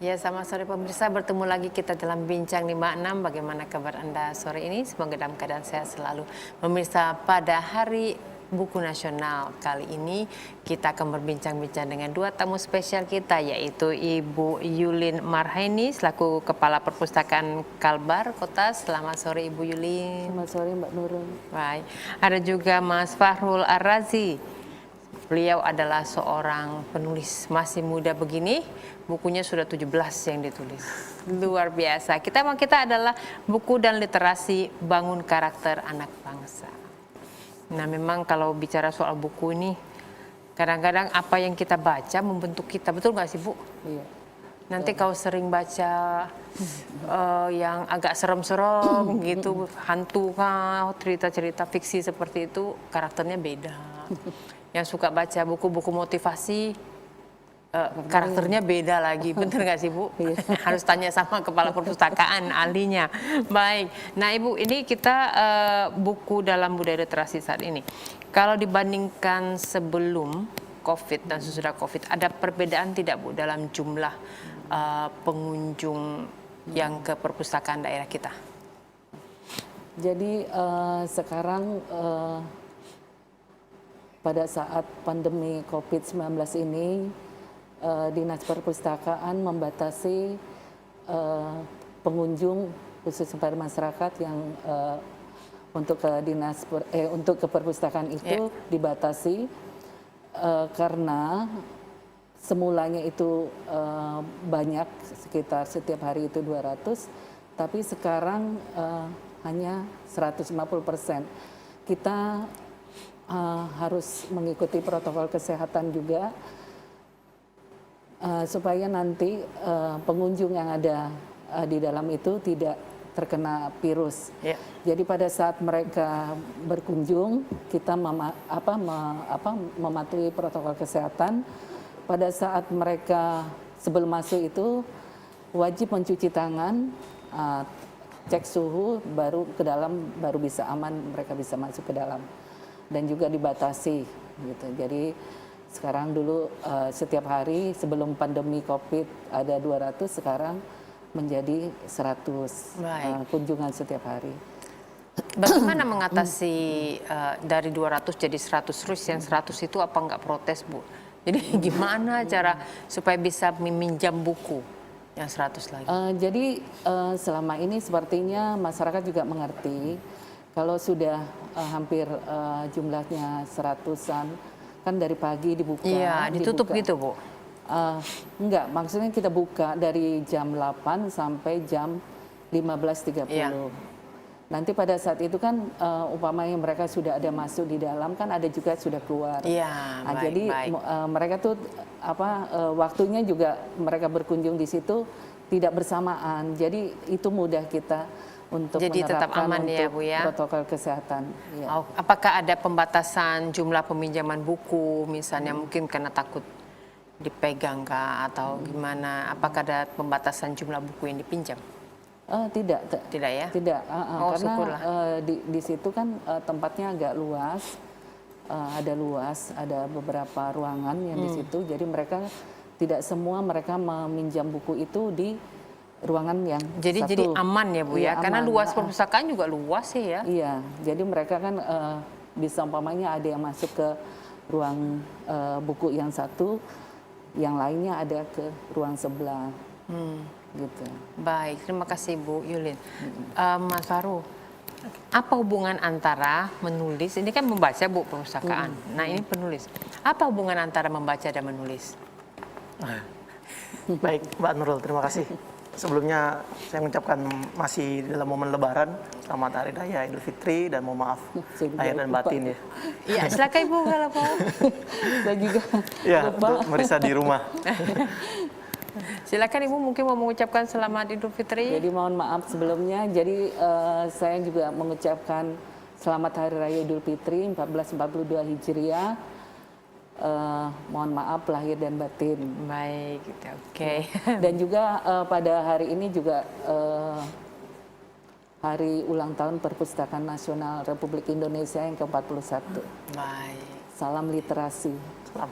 Ya, selamat sore pemirsa. Bertemu lagi kita dalam Bincang 56. Bagaimana kabar Anda sore ini? Semoga dalam keadaan sehat selalu. Pemirsa, pada Hari Buku Nasional kali ini kita akan berbincang-bincang dengan dua tamu spesial kita, yaitu Ibu Yulin Marhaini selaku Kepala Perpustakaan Kalbar Kota. Selamat sore Ibu Yulin. Selamat sore Mbak Nurul. Baik. Ada juga Mas Fahrul Ar-Razi. Beliau adalah seorang penulis masih muda begini, bukunya sudah 17 yang ditulis. Luar biasa. Kita adalah buku dan literasi bangun karakter anak bangsa. Nah, memang kalau bicara soal buku ini, kadang-kadang apa yang kita baca membentuk kita. Betul nggak sih, Bu? Iya. Nanti kalau sering baca yang agak serem-serem gitu, hantu kah, cerita-cerita fiksi seperti itu, karakternya beda. Yang suka baca buku-buku motivasi, karakternya beda lagi. Bener nggak sih, Bu? Harus tanya sama kepala perpustakaan, ahlinya. Baik. Nah, Ibu, ini kita buku dalam budaya literasi saat ini. Kalau dibandingkan sebelum COVID dan sesudah COVID, ada perbedaan tidak, Bu, dalam jumlah pengunjung yang ke perpustakaan daerah kita? Jadi sekarang pada saat pandemi COVID-19 ini, Dinas Perpustakaan membatasi pengunjung khususnya pada masyarakat yang untuk ke perpustakaan itu dibatasi karena semulanya itu banyak, sekitar setiap hari itu 200, tapi sekarang hanya 150%. Kita harus mengikuti protokol kesehatan juga supaya nanti pengunjung yang ada di dalam itu tidak terkena virus. Jadi pada saat mereka berkunjung, kita mematuhi protokol kesehatan. Pada saat mereka sebelum masuk itu wajib mencuci tangan, cek suhu, baru ke dalam, baru bisa aman, mereka bisa masuk ke dalam. Dan juga dibatasi gitu. Jadi sekarang dulu setiap hari sebelum pandemi COVID ada 200, sekarang menjadi 100 kunjungan setiap hari. Bagaimana mengatasi dari 200 jadi 100 terus, yang 100 itu apa nggak protes, Bu? Jadi gimana cara supaya bisa meminjam buku yang 100 lagi? Jadi selama ini sepertinya masyarakat juga mengerti kalau sudah hampir jumlahnya 100-an, kan dari pagi dibuka. Iya, ditutup gitu, Bu? Enggak, maksudnya kita buka dari jam 8 sampai jam 15.30. Nanti pada saat itu kan umpamanya mereka sudah ada masuk di dalam, kan ada juga sudah keluar. Jadi mereka tuh waktunya juga mereka berkunjung di situ tidak bersamaan. Jadi itu mudah kita untuk tetap aman ya, Bu, ya, protokol kesehatan. Apakah ada pembatasan jumlah peminjaman buku, misalnya mungkin karena takut dipegang kah atau gimana? Apakah ada pembatasan jumlah buku yang dipinjam? Tidak ya? Tidak, karena di situ kan tempatnya agak luas, ada beberapa ruangan yang di situ, jadi mereka tidak semua mereka meminjam buku itu di ruangan yang jadi aman ya, Bu, ya, karena luas perpustakaan juga luas sih ya. Iya, jadi mereka kan bisa umpamanya ada yang masuk ke ruang buku yang satu, yang lainnya ada ke ruang sebelah. Gitu. Baik, terima kasih Bu Yulin. Mas Faru, apa hubungan antara menulis, ini kan membaca, Bu, perpustakaan. Nah, ini penulis. Apa hubungan antara membaca dan menulis? Baik, Mbak Nurul, terima kasih. Sebelumnya saya mengucapkan masih dalam momen Lebaran, selamat Hari Raya Idul Fitri, dan mohon maaf lahir dan batin ya. Iya, silakan Ibu kalau mau. Saya juga untuk merisa di rumah. Silakan Ibu, mungkin mau mengucapkan selamat Idul Fitri. Jadi mohon maaf sebelumnya. Jadi saya juga mengucapkan selamat Hari Raya Idul Fitri 1442 Hijriah. Mohon maaf lahir dan batin. Baik, oke. Dan juga pada hari ini juga hari ulang tahun Perpustakaan Nasional Republik Indonesia yang ke-41. Baik. Salam literasi. Salam.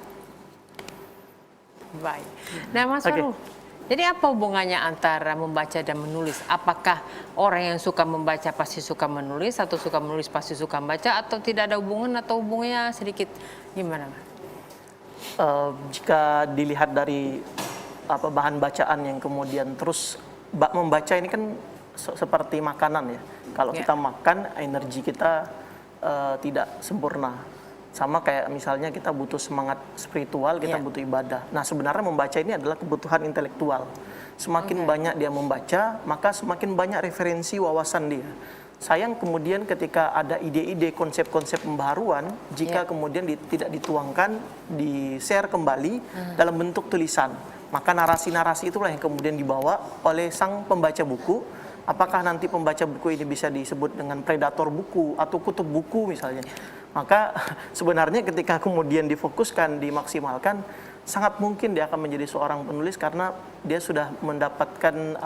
Baik. Nah, Mas Faru, Jadi apa hubungannya antara membaca dan menulis? Apakah orang yang suka membaca pasti suka menulis, atau suka menulis pasti suka membaca, atau tidak ada hubungan, atau hubungannya sedikit gimana? Jika dilihat dari bahan bacaan yang kemudian terus membaca ini kan seperti makanan ya. Kalau kita makan, energi kita tidak sempurna. Sama kayak misalnya kita butuh semangat spiritual, kita butuh ibadah. Nah, sebenarnya membaca ini adalah kebutuhan intelektual. Semakin banyak dia membaca, maka semakin banyak referensi wawasan dia. Sayang kemudian ketika ada ide-ide, konsep-konsep pembaharuan, jika kemudian tidak dituangkan, di-share kembali dalam bentuk tulisan, maka narasi-narasi itulah yang kemudian dibawa oleh sang pembaca buku. Apakah nanti pembaca buku ini bisa disebut dengan predator buku atau kutub buku misalnya. Maka sebenarnya ketika kemudian difokuskan, dimaksimalkan, sangat mungkin dia akan menjadi seorang penulis karena dia sudah mendapatkan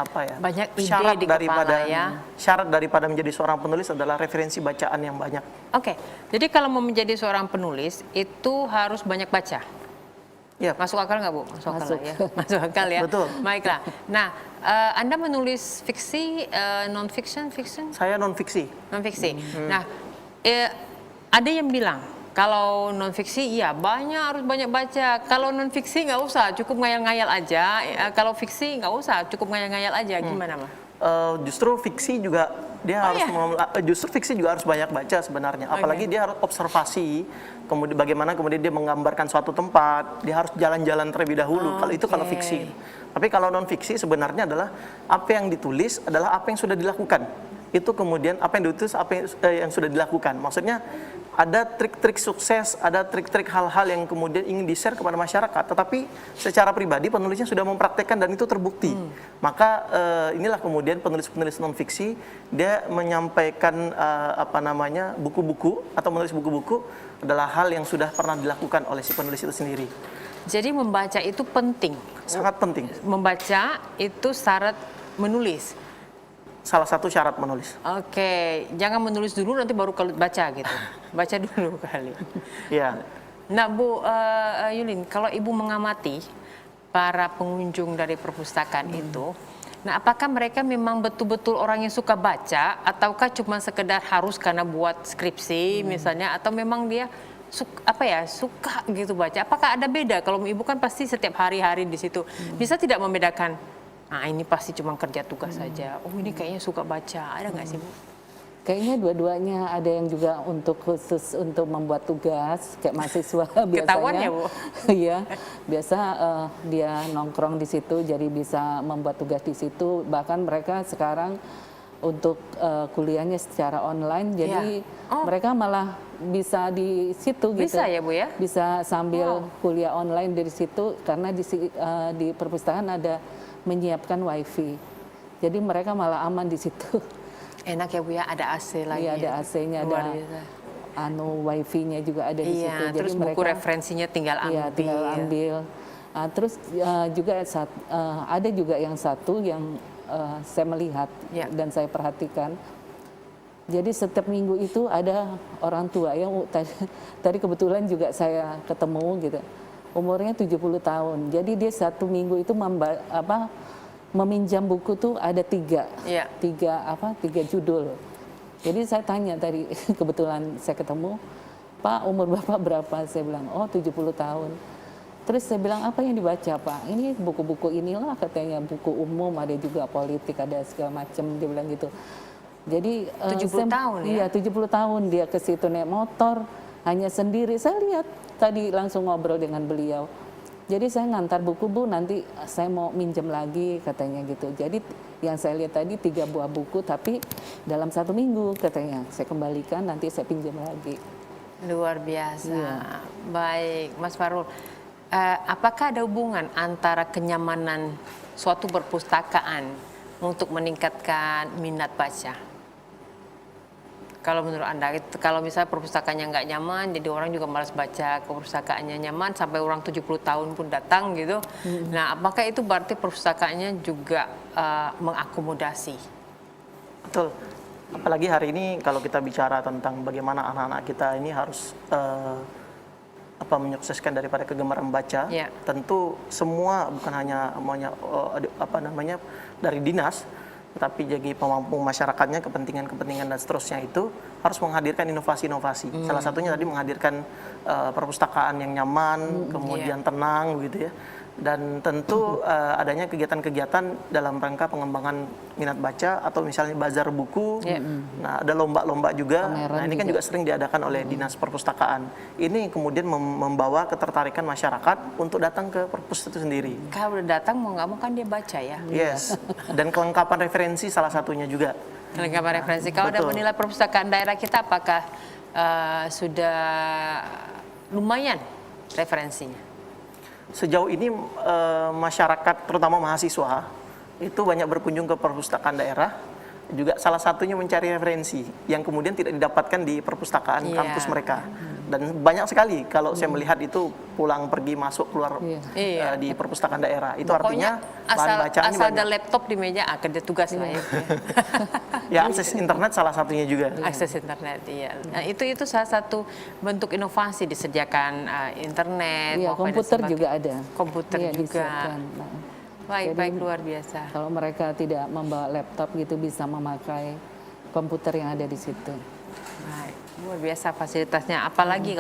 banyak ide syarat di daripada kepala, ya. Syarat daripada menjadi seorang penulis adalah referensi bacaan yang banyak. Oke, jadi kalau mau menjadi seorang penulis itu harus banyak baca. Ya. Masuk akal nggak, Bu? Masuk akal ya. Masuk akal ya. Betul. Baiklah. Nah, Anda menulis fiksi, non-fiction, fiction? Saya non-fiksi. Non-fiksi. Nah, ada yang bilang kalau non-fiksi iya harus banyak baca. Kalau non-fiksi nggak usah, cukup ngayal-ngayal aja. Kalau fiksi nggak usah, cukup ngayal-ngayal aja. Gimana, Mas? Justru fiksi juga justru fiksi juga harus banyak baca sebenarnya. Apalagi dia harus observasi, kemudian bagaimana kemudian dia menggambarkan suatu tempat, dia harus jalan-jalan terlebih dahulu. Kalau fiksi. Tapi kalau non fiksi sebenarnya adalah apa yang ditulis adalah apa yang sudah dilakukan. Itu kemudian apa yang ditulis, apa yang sudah dilakukan. Maksudnya ada trik-trik sukses, ada trik-trik hal-hal yang kemudian ingin di-share kepada masyarakat, tetapi secara pribadi penulisnya sudah mempraktekkan dan itu terbukti. Maka inilah kemudian penulis-penulis non-fiksi, dia menyampaikan buku-buku atau menulis buku-buku adalah hal yang sudah pernah dilakukan oleh si penulis itu sendiri. Jadi membaca itu penting. Sangat penting. Membaca itu syarat menulis. Salah satu syarat menulis. Oke, jangan menulis dulu nanti baru kalau baca gitu. Baca dulu kali. Ya. Nah, Bu Yulin, kalau Ibu mengamati para pengunjung dari perpustakaan itu, nah apakah mereka memang betul-betul orang yang suka baca, ataukah cuma sekedar harus karena buat skripsi misalnya, atau memang dia suka gitu baca? Apakah ada beda? Kalau Ibu kan pasti setiap hari-hari di situ, bisa tidak membedakan? Nah, ini pasti cuma kerja tugas saja. Oh, ini kayaknya suka baca. Ada nggak sih, Bu? Kayaknya dua-duanya, ada yang juga untuk khusus untuk membuat tugas kayak mahasiswa biasanya. Ketahuan ya, Bu? Iya, biasa dia nongkrong di situ jadi bisa membuat tugas di situ. Bahkan mereka sekarang untuk kuliahnya secara online, jadi mereka malah bisa di situ gitu. Bisa ya, Bu ya? Bisa sambil kuliah online dari situ karena di perpustakaan ada menyiapkan wifi. Jadi mereka malah aman di situ. Enak ya, Bu ya, ada AC lagi. Iya, ada AC-nya, ada wifi-nya juga ada di situ. Jadi terus buku referensinya tinggal ambil. Iya, tinggal ambil. Terus juga ada juga yang satu yang saya melihat dan saya perhatikan. Jadi setiap minggu itu ada orang tua yang tadi kebetulan juga saya ketemu gitu. Umurnya 70 tahun. Jadi dia satu minggu itu meminjam buku tuh ada tiga judul. Jadi saya tanya tadi, kebetulan saya ketemu, Pak, umur Bapak berapa? Saya bilang, oh 70 tahun. Terus saya bilang, apa yang dibaca, Pak? Ini buku-buku inilah, katanya buku umum, ada juga politik, ada segala macam, dia bilang gitu. Jadi 70 tahun ya? Iya, 70 tahun dia ke situ naik motor, hanya sendiri. Saya lihat tadi langsung ngobrol dengan beliau. Jadi saya ngantar buku, Bu, nanti saya mau minjem lagi, katanya gitu. Jadi yang saya lihat tadi 3 buah buku, tapi dalam 1 minggu katanya. Saya kembalikan, nanti saya pinjam lagi. Luar biasa. Baik, Mas Farul. Apakah ada hubungan antara kenyamanan suatu perpustakaan untuk meningkatkan minat baca? Kalau menurut Anda, kalau misalnya perpustakaannya nggak nyaman, jadi orang juga malas baca. Perpustakaannya nyaman, sampai orang 70 tahun pun datang gitu. Nah, apakah itu berarti perpustakaannya juga mengakomodasi? Betul. Apalagi hari ini kalau kita bicara tentang bagaimana anak-anak kita ini harus menyukseskan daripada kegemaran membaca, Ya. tentu semua bukan hanya dari dinas, tetapi jadi pemampu masyarakatnya, kepentingan-kepentingan dan seterusnya itu harus menghadirkan inovasi-inovasi. Salah satunya tadi menghadirkan perpustakaan yang nyaman, kemudian tenang gitu ya. Dan tentu adanya kegiatan-kegiatan dalam rangka pengembangan minat baca atau misalnya bazar buku. Nah, ada lomba-lomba juga. Pameran Nah, ini kan juga sering diadakan oleh Dinas Perpustakaan. Ini kemudian membawa ketertarikan masyarakat untuk datang ke perpus itu sendiri. Kalau udah datang mau nggak mau kan dia baca ya. Yes. Dan kelengkapan referensi salah satunya juga. Kelengkapan referensi. Kalau ada Betul. menilai perpustakaan daerah kita apakah sudah lumayan referensinya? Sejauh ini masyarakat, terutama mahasiswa, itu banyak berkunjung ke perpustakaan daerah, juga salah satunya mencari referensi yang kemudian tidak didapatkan di perpustakaan kampus mereka. Dan banyak sekali kalau saya melihat itu pulang pergi masuk keluar di perpustakaan daerah. Itu Pokoknya artinya bahan bacaannya asal ada banyak. laptop di meja, kerja tugas lah ya. Ya, akses internet salah satunya juga. Akses internet, iya. Nah, itu salah satu bentuk inovasi disediakan internet. Iya, wifi dan komputer sebagainya. juga ada. Komputer Iya, juga. disiapkan. Nah, Baik, luar biasa. kalau mereka tidak membawa laptop gitu bisa memakai komputer yang ada di situ. Baik, luar biasa fasilitasnya. Apalagi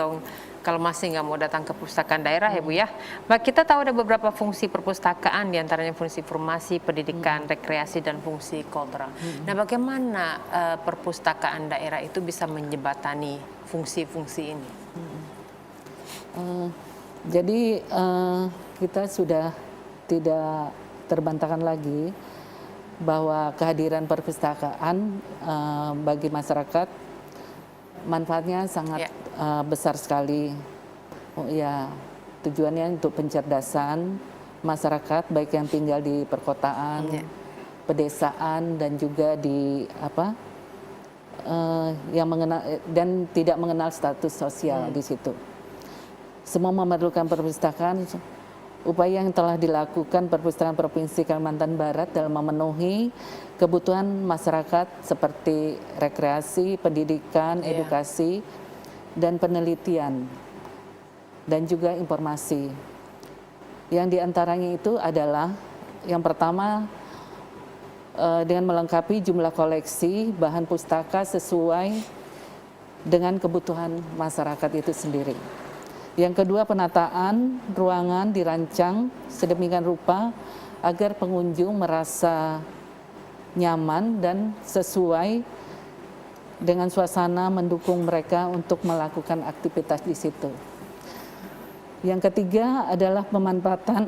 kalau masih nggak mau datang ke perpustakaan daerah ya Bu ya. Baik, kita tahu ada beberapa fungsi perpustakaan, diantaranya fungsi informasi, pendidikan, rekreasi, dan fungsi kultural. Nah, bagaimana perpustakaan daerah itu bisa menjembatani fungsi-fungsi ini? Jadi kita sudah tidak terbantahkan lagi bahwa kehadiran perpustakaan bagi masyarakat manfaatnya sangat besar sekali. Oh, ya, tujuannya untuk pencerdasan masyarakat baik yang tinggal di perkotaan, pedesaan dan juga di yang mengenal dan tidak mengenal status sosial di situ. Semua memerlukan perpustakaan. Upaya yang telah dilakukan Perpustakaan Provinsi Kalimantan Barat dalam memenuhi kebutuhan masyarakat seperti rekreasi, pendidikan, edukasi, dan penelitian, dan juga informasi. Yang diantaranya itu adalah yang pertama dengan melengkapi jumlah koleksi bahan pustaka sesuai dengan kebutuhan masyarakat itu sendiri. Yang kedua, penataan ruangan dirancang sedemikian rupa agar pengunjung merasa nyaman dan sesuai dengan suasana mendukung mereka untuk melakukan aktivitas di situ. Yang ketiga adalah pemanfaatan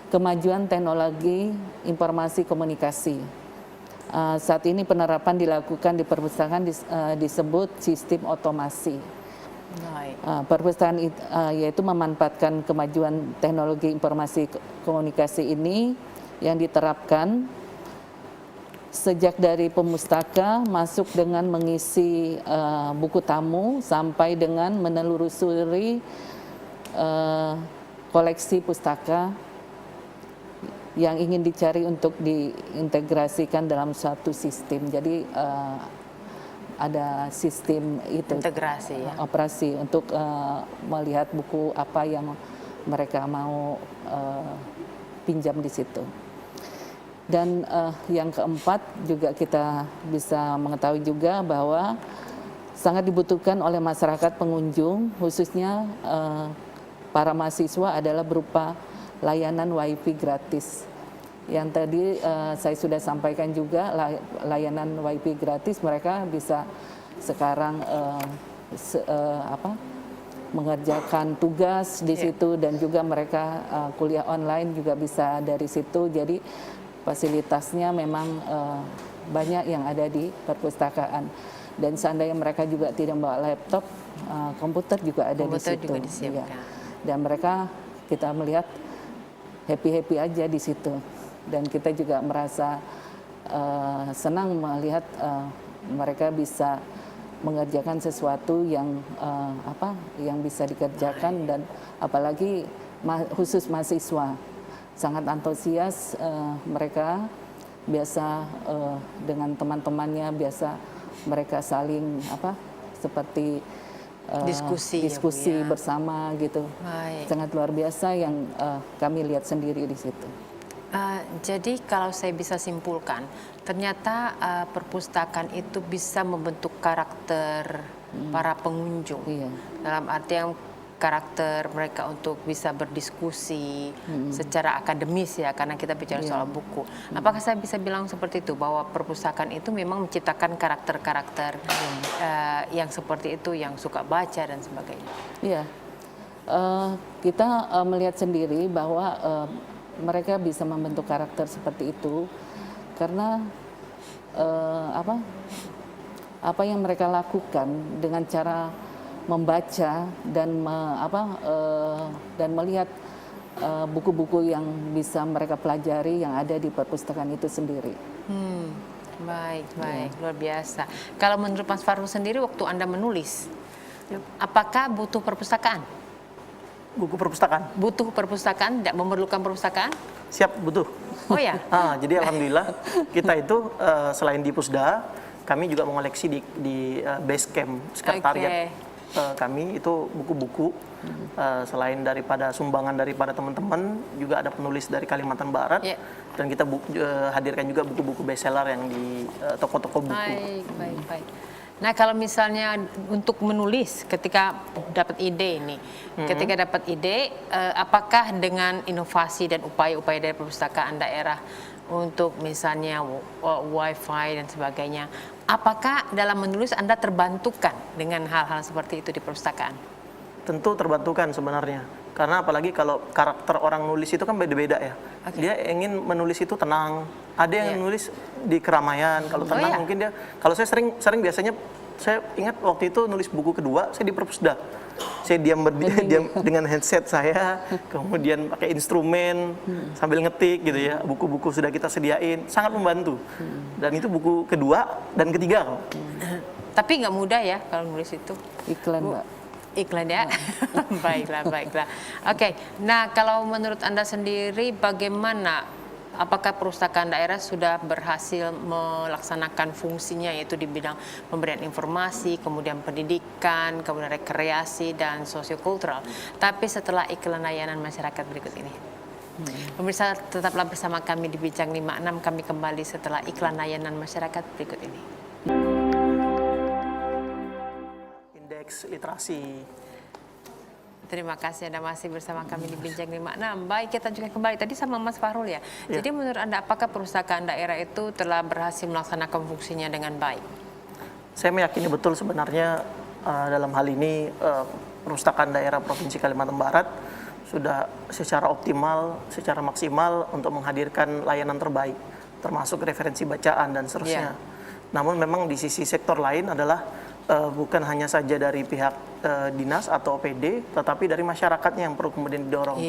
kemajuan teknologi informasi komunikasi. Saat ini penerapan dilakukan di perpustakaan disebut sistem otomasi. Perpustakaan yaitu memanfaatkan kemajuan teknologi informasi komunikasi ini yang diterapkan sejak dari pemustaka masuk dengan mengisi buku tamu sampai dengan menelusuri koleksi pustaka yang ingin dicari untuk diintegrasikan dalam suatu sistem. Jadi ada sistem itu Integrasi ya. operasi untuk melihat buku apa yang mereka mau pinjam di situ. Dan yang keempat juga kita bisa mengetahui juga bahwa sangat dibutuhkan oleh masyarakat pengunjung, khususnya para mahasiswa adalah berupa layanan WiFi gratis. Yang tadi saya sudah sampaikan juga layanan WiFi gratis, mereka bisa sekarang mengerjakan tugas di situ dan juga mereka kuliah online juga bisa dari situ. Jadi fasilitasnya memang banyak yang ada di perpustakaan. Dan seandainya mereka juga tidak membawa laptop, komputer juga ada di situ. Juga disiapkan. Ya. Dan mereka kita melihat happy-happy aja di situ. Dan kita juga merasa senang melihat mereka bisa mengerjakan sesuatu yang yang bisa dikerjakan, dan apalagi khusus mahasiswa sangat antusias. Mereka biasa dengan teman-temannya biasa mereka saling seperti Diskusi ya, Bu, diskusi ya. bersama gitu. Baik. Sangat luar biasa yang kami lihat sendiri di situ. Jadi kalau saya bisa simpulkan, ternyata perpustakaan itu bisa membentuk karakter para pengunjung. Iya. Dalam artian karakter mereka untuk bisa berdiskusi secara akademis ya, karena kita bicara soal buku. Apakah saya bisa bilang seperti itu, bahwa perpustakaan itu memang menciptakan karakter-karakter yang seperti itu, yang suka baca dan sebagainya? Iya, kita melihat sendiri bahwa mereka bisa membentuk karakter seperti itu karena apa yang mereka lakukan dengan cara membaca dan dan melihat buku-buku yang bisa mereka pelajari yang ada di perpustakaan itu sendiri. Baik, luar biasa. Kalau menurut Mas Farul sendiri, waktu Anda menulis, apakah butuh perpustakaan? Buku perpustakaan. Butuh perpustakaan, tidak memerlukan perpustakaan? Siap, butuh. Oh ya? Jadi alhamdulillah kita itu selain di Pusda, kami juga mengoleksi di base camp sekretariat kami itu buku-buku. Selain daripada sumbangan daripada teman-teman, juga ada penulis dari Kalimantan Barat. Dan kita hadirkan juga buku-buku bestseller yang di toko-toko buku. Baik. Nah, kalau misalnya untuk menulis ketika dapat ide ini, apakah dengan inovasi dan upaya-upaya dari perpustakaan daerah untuk misalnya wifi dan sebagainya, apakah dalam menulis Anda terbantukan dengan hal-hal seperti itu di perpustakaan? Tentu terbantukan sebenarnya, karena apalagi kalau karakter orang nulis itu kan beda-beda ya. Dia ingin menulis itu tenang, ada yang nulis di keramaian. Kalau tenang mungkin dia, kalau saya sering biasanya, saya ingat waktu itu nulis buku kedua saya di Perpusda, saya diam dengan headset saya, kemudian pakai instrumen sambil ngetik gitu ya. Buku-buku sudah kita sediain, sangat membantu. Dan itu buku kedua dan ketiga. Tapi nggak mudah ya kalau nulis itu. Iklan, Mbak. Iklan ya. Baiklah. Oke. Nah, kalau menurut Anda sendiri bagaimana, apakah perpustakaan daerah sudah berhasil melaksanakan fungsinya, yaitu di bidang pemberian informasi, kemudian pendidikan, kemudian rekreasi dan sosiokultural? Tapi setelah iklan layanan masyarakat berikut ini. Pemirsa, tetaplah bersama kami di Bincang 56. Kami kembali setelah iklan layanan masyarakat berikut ini. Literasi. Terima kasih Anda masih bersama kami di Bincang 56. Baik, kita juga kembali tadi sama Mas Farul ya. Jadi menurut Anda, apakah perpustakaan daerah itu telah berhasil melaksanakan fungsinya dengan baik? Saya meyakini betul sebenarnya dalam hal ini perpustakaan daerah Provinsi Kalimantan Barat sudah secara optimal, secara maksimal untuk menghadirkan layanan terbaik, termasuk referensi bacaan dan seterusnya. Namun memang di sisi sektor lain adalah bukan hanya saja dari pihak dinas atau OPD, tetapi dari masyarakatnya yang perlu kemudian didorong.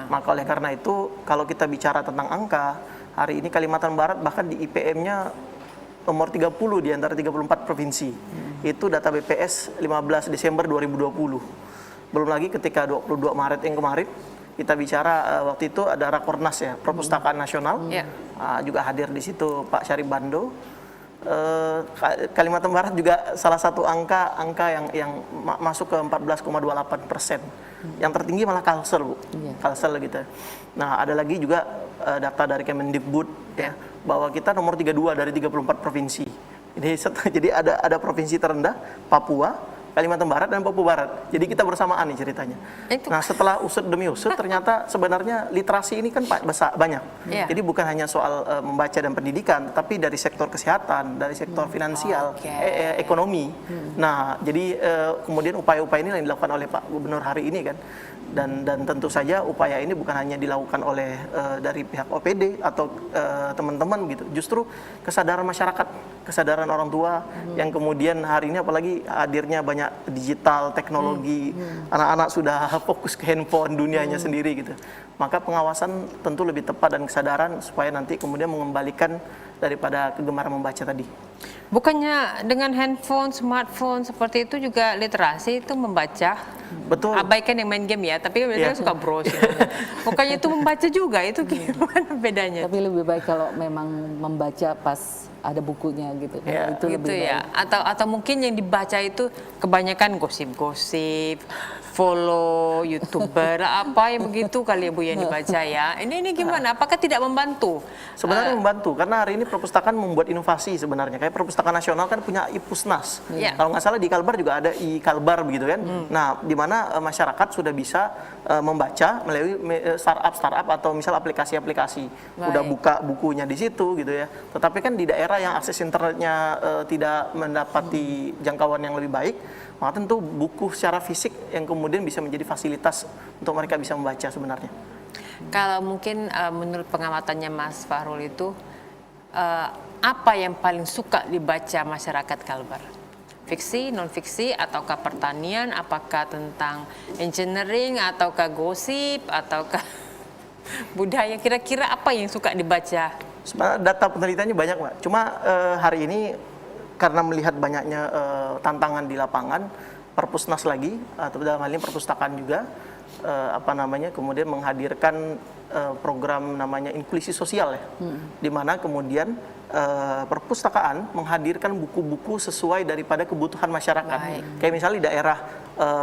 Maka oleh karena itu, kalau kita bicara tentang angka, hari ini Kalimantan Barat bahkan di IPM-nya nomor 30 di antara 34 provinsi. Itu data BPS 15 Desember 2020. Belum lagi ketika 22 Maret yang kemarin, kita bicara waktu itu ada Rakornas ya, Perpustakaan Nasional. Juga hadir di situ Pak Syarif Bando. Kalimantan Barat juga salah satu angka yang masuk ke 14,28%. Yang tertinggi malah Kalsel, Bu. Kalsel gitu. Nah, ada lagi juga data dari Kemendikbud ya, bahwa kita nomor 32 dari 34 provinsi. Jadi ada provinsi terendah, Papua, Kalimantan Barat dan Papua Barat. Jadi kita bersamaan nih ceritanya. Nah, setelah usut demi usut, ternyata sebenarnya literasi ini kan banyak. Jadi bukan hanya soal membaca dan pendidikan, tapi dari sektor kesehatan, dari sektor finansial, ekonomi. Nah, jadi kemudian upaya-upaya ini yang dilakukan oleh Pak Gubernur hari ini kan. Dan tentu saja upaya ini bukan hanya dilakukan oleh dari pihak OPD atau teman-teman gitu. Justru kesadaran masyarakat, kesadaran orang tua yang kemudian hari ini apalagi hadirnya banyak digital, teknologi, anak-anak sudah fokus ke handphone dunianya sendiri gitu. Maka pengawasan tentu lebih tepat dan kesadaran supaya nanti kemudian mengembalikan daripada kegemaran membaca tadi. Bukannya dengan handphone, smartphone seperti itu juga literasi itu membaca? Betul. Abaikan yang main game ya, tapi biasanya suka browsing. Pokoknya itu membaca juga, itu gimana bedanya? Tapi lebih baik kalau memang membaca pas ada bukunya gitu. Ya. Itu gitu lebih ya. baik. Atau mungkin yang dibaca itu kebanyakan gosip-gosip, follow YouTuber apa yang begitu kali ya Bu yang dibaca ya. Ini gimana? Apakah tidak membantu? Sebenarnya membantu, karena hari ini perpustakaan membuat inovasi sebenarnya. Kayak Perpustakaan Nasional kan punya iPusnas. Iya. Kalau nggak salah di Kalbar juga ada iKalbar begitu kan. Nah, di mana masyarakat sudah bisa membaca melalui startup atau misal aplikasi-aplikasi. Udah Baik. buka bukunya di situ gitu ya. Tetapi kan di daerah yang akses internetnya tidak mendapati jangkauan yang lebih baik, maka tentu buku secara fisik yang kemudian bisa menjadi fasilitas untuk mereka bisa membaca sebenarnya. Kalau mungkin menurut pengamatannya Mas Fahrul itu apa yang paling suka dibaca masyarakat Kalbar? Fiksi, non-fiksi, ataukah pertanian, apakah tentang engineering, ataukah gosip, ataukah budaya? Kira-kira apa yang suka dibaca? Sebenarnya data penelitiannya banyak, Mbak. Cuma hari ini karena melihat banyaknya tantangan di lapangan, Perpusnas lagi atau dalam hal ini perpustakaan juga kemudian menghadirkan program namanya inklusi sosial ya, di mana kemudian perpustakaan menghadirkan buku-buku sesuai daripada kebutuhan masyarakat. Baik. Kayak misalnya di daerah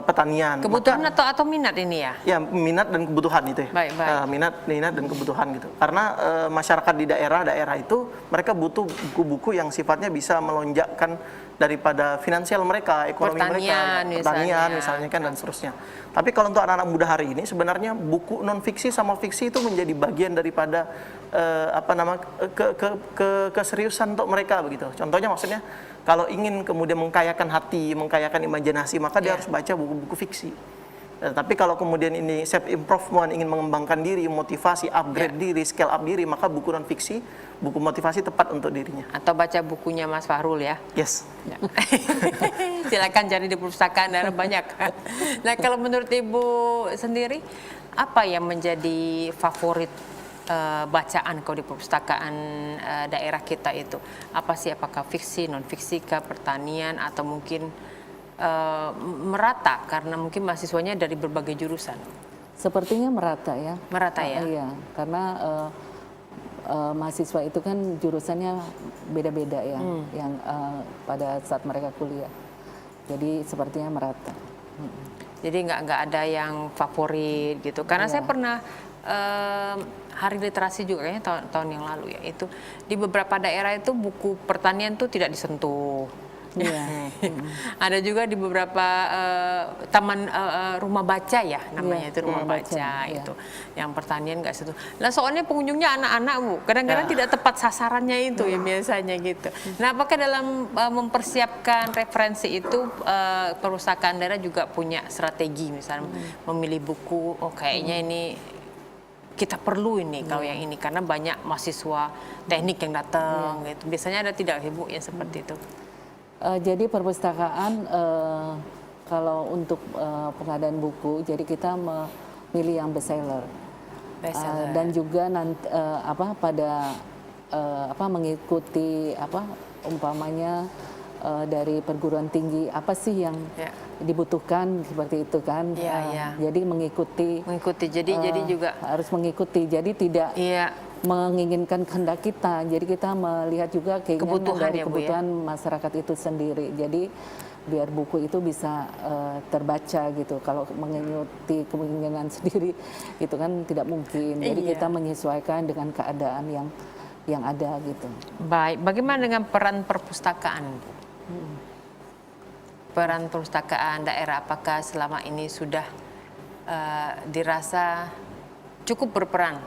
pertanian. Kebutuhan maka- atau minat ini ya? Ya, minat dan kebutuhan itu ya. Baik, baik. Minat dan kebutuhan gitu. Karena masyarakat di daerah-daerah itu mereka butuh buku-buku yang sifatnya bisa melonjakkan daripada finansial mereka, ekonomi Pertanian mereka, pertanian misalnya. misalnya kan dan seterusnya. Tapi kalau untuk anak-anak muda hari ini sebenarnya buku non fiksi sama fiksi itu menjadi bagian daripada keseriusan untuk mereka begitu. Contohnya maksudnya kalau ingin kemudian mengkayakan hati, mengkayakan imajinasi, maka dia harus baca buku-buku fiksi. Tapi kalau kemudian ini self improvement, ingin mengembangkan diri, motivasi, upgrade diri, scale up diri, maka buku non fiksi, buku motivasi tepat untuk dirinya. Atau baca bukunya Mas Fahrul ya? Yes. Silakan cari di perpustakaan, ada banyak. Nah, kalau menurut Ibu sendiri, apa yang menjadi favorit bacaan kalau di perpustakaan daerah kita itu? Apa sih, apakah fiksi, non fiksi, pertanian, atau mungkin merata karena mungkin mahasiswanya dari berbagai jurusan? Sepertinya merata ya. Merata ya? Iya, karena mahasiswa itu kan jurusannya beda-beda ya, yang pada saat mereka kuliah. Jadi sepertinya merata. Jadi nggak ada yang favorit gitu. Karena saya pernah hari literasi juga kayaknya tahun yang lalu ya, itu di beberapa daerah itu buku pertanian tuh tidak disentuh. Iya. Ada juga di beberapa taman rumah baca ya namanya, Iya, itu rumah rumah baca, baca, itu yang pertanian nggak sentuh. Nah, soalnya pengunjungnya anak-anak Bu, kadang-kadang Ya. tidak tepat sasarannya itu ya biasanya gitu. Nah, apakah dalam mempersiapkan referensi itu perpustakaan daerah juga punya strategi, misalnya memilih buku, oh kayaknya ini kita perlu ini kalau yang ini karena banyak mahasiswa teknik yang datang gitu. Biasanya ada tidak Ibu yang seperti itu? Jadi perpustakaan kalau untuk pengadaan buku, jadi kita memilih yang bestseller. Bestseller. Dan juga nanti mengikuti umpamanya dari perguruan tinggi apa sih yang Ya. dibutuhkan seperti itu kan. Iya, iya. Jadi mengikuti Jadi juga harus mengikuti. Jadi tidak iya menginginkan kehendak kita. Jadi kita melihat juga keinginan Kebutuhan dari ya, Bu, ya? kebutuhan masyarakat itu sendiri. Jadi biar buku itu bisa terbaca gitu. Kalau mengikuti keinginan sendiri itu kan tidak mungkin. Jadi Iya. kita menyesuaikan dengan keadaan yang ada gitu. baik. Bagaimana dengan peran perpustakaan? Peran perpustakaan daerah apakah selama ini sudah dirasa cukup berperan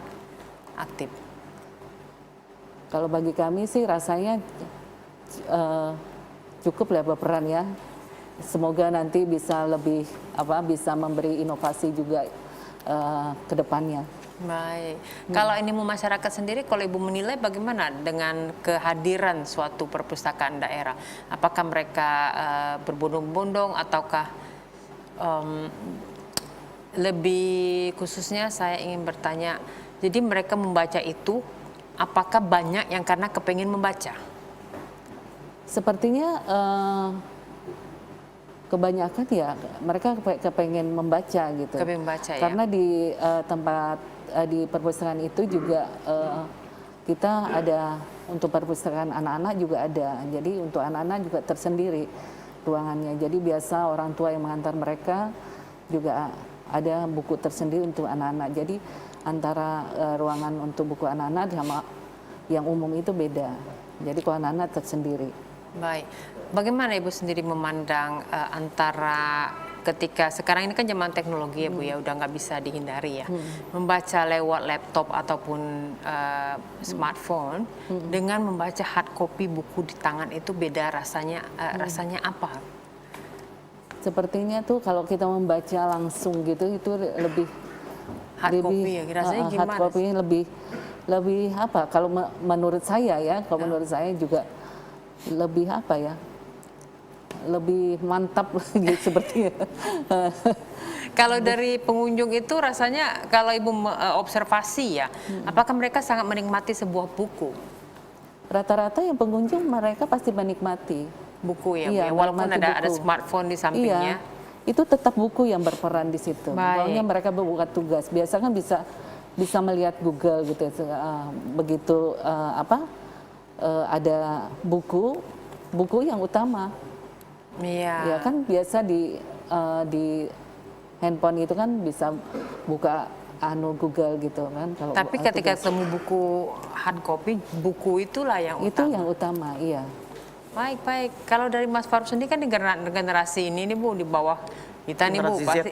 aktif? Kalau bagi kami sih rasanya cukup lah berperan ya. Semoga nanti bisa lebih bisa memberi inovasi juga ke depannya. Baik. Kalau ini masyarakat sendiri, kalau Ibu menilai bagaimana dengan kehadiran suatu perpustakaan daerah? Apakah mereka berbondong-bondong ataukah lebih khususnya saya ingin bertanya, jadi mereka membaca itu apakah banyak yang karena kepengen membaca? Sepertinya kebanyakan ya mereka kepengen membaca gitu. Kepengen membaca ya? Karena di tempat di perpustakaan itu juga kita ada untuk perpustakaan anak-anak juga ada. Jadi untuk anak-anak juga tersendiri ruangannya. Jadi biasa orang tua yang mengantar mereka juga ada buku tersendiri untuk anak-anak. Jadi antara ruangan untuk buku anak-anak sama yang umum itu beda. Jadi kalau anak-anak tersendiri. Baik, bagaimana Ibu sendiri memandang antara ketika sekarang ini kan zaman teknologi ya Bu ya, udah nggak bisa dihindari ya, membaca lewat laptop ataupun smartphone dengan membaca hard copy buku di tangan itu beda rasanya, rasanya apa? Sepertinya tuh kalau kita membaca langsung gitu itu lebih Hard copy ya, rasanya hard gimana? copy lebih apa? Kalau menurut saya ya, kalau menurut saya juga lebih apa ya? Lebih mantap gitu sepertinya. Kalau dari pengunjung itu rasanya kalau Ibu observasi ya, apakah mereka sangat menikmati sebuah buku? Rata-rata yang pengunjung mereka pasti menikmati. Buku ya, Bu Iya, ya? Walaupun menikmati ada buku. smartphone di sampingnya. Iya, itu tetap buku yang berperan di situ. Baik. Pokoknya mereka berbuat tugas. Biasa kan bisa melihat Google gitu. Begitu ada buku yang utama. Iya. Ya kan biasa di handphone itu kan bisa buka Google gitu kan. Kalau Tapi ketika tugas. ketemu buku hard copy, buku itulah yang Itu utama. yang utama, iya. Baik. Kalau dari Mas Faruk sendiri kan di generasi ini nih Bu, di bawah kita nih Bu, Generasi Z. pasti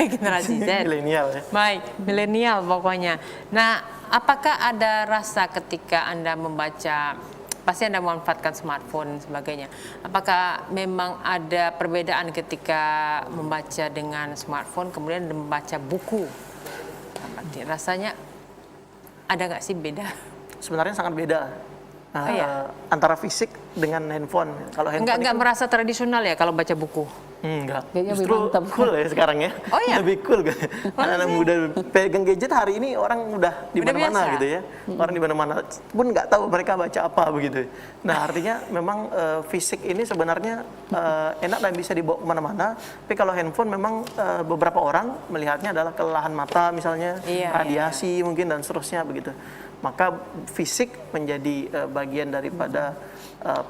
generasi Z. Milenial ya. Baik, milenial pokoknya. Nah, apakah ada rasa ketika Anda membaca, pasti Anda memanfaatkan smartphone dan sebagainya. Apakah memang ada perbedaan ketika membaca dengan smartphone kemudian membaca buku? Rasanya ada nggak sih beda? Sebenarnya sangat beda. Iya. Antara fisik dengan handphone. Kalau handphone Nggak itu merasa tradisional ya kalau baca buku? enggak. Kayaknya lebih Justru mantap. cool ya sekarang ya. Oh iya? Lebih cool kan. Anak-anak muda pegang gadget hari ini orang udah di Udah mana-mana biasa. gitu ya. Orang di mana-mana pun nggak tahu mereka baca apa begitu. Nah, artinya memang fisik ini sebenarnya enak dan bisa dibawa kemana-mana. Tapi kalau handphone memang beberapa orang melihatnya adalah kelelahan mata misalnya, Iya, radiasi mungkin dan seterusnya begitu. Maka fisik menjadi bagian daripada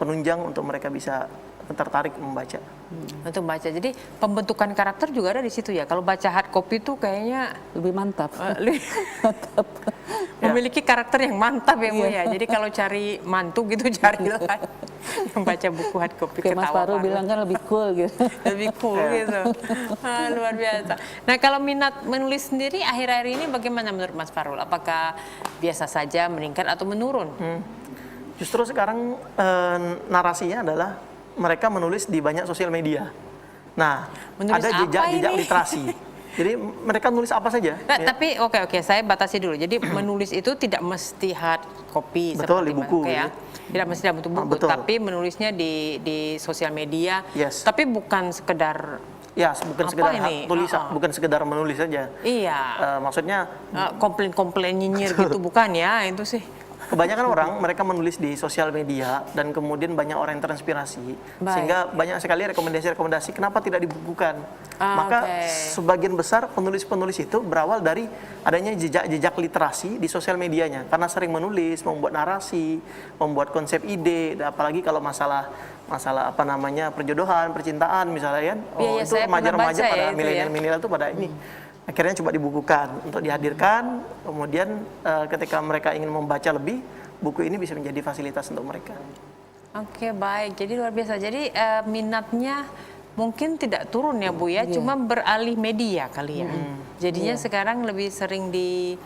penunjang untuk mereka bisa tertarik membaca. Untuk baca. Jadi pembentukan karakter juga ada di situ ya. Kalau baca hard copy tuh kayaknya Lebih mantap. memiliki karakter yang mantap ya Bu ya. Jadi kalau cari mantu gitu carilah yang baca buku hard copy. Kayak Mas Faru bilang kan lebih cool gitu. Lebih cool gitu. Luar biasa. Nah, kalau minat menulis sendiri akhir-akhir ini bagaimana menurut Mas Farul? Apakah biasa saja, meningkat atau menurun? Justru sekarang narasinya adalah mereka menulis di banyak sosial media. Nah, Menulis ada apa jejak-jejak ini? literasi. Jadi mereka nulis apa saja. Nah, tapi oke, saya batasi dulu. Jadi menulis itu tidak mesti hard copy Betul, seperti di buku, ya. gitu. Tidak mesti dalam bentuk buku, Betul. tapi menulisnya di sosial media. Yes. Tapi bukan sekedar Ya, bukan Apa sekedar ini? tulisan, bukan sekedar menulis saja. iya, Maksudnya komplain-komplain nyinyir gitu bukan ya, itu sih. kebanyakan orang mereka menulis di sosial media dan kemudian banyak orang yang terinspirasi Baik. sehingga banyak sekali rekomendasi-rekomendasi kenapa tidak dibukukan. Maka oke. sebagian besar penulis-penulis itu berawal dari adanya jejak-jejak literasi di sosial medianya karena sering menulis, membuat narasi, membuat konsep ide, dan apalagi kalau masalah apa namanya perjodohan, percintaan misalnya kan. Iya, Itu saya pernah remaja-remaja baca ya pada itu ya. milenial-milenial itu pada ini. Akhirnya coba dibukukan untuk dihadirkan, kemudian ketika mereka ingin membaca lebih, buku ini bisa menjadi fasilitas untuk mereka. Oke, baik. Jadi luar biasa. Jadi minatnya mungkin tidak turun ya Bu ya, cuma beralih media kali ya. Jadinya sekarang lebih sering di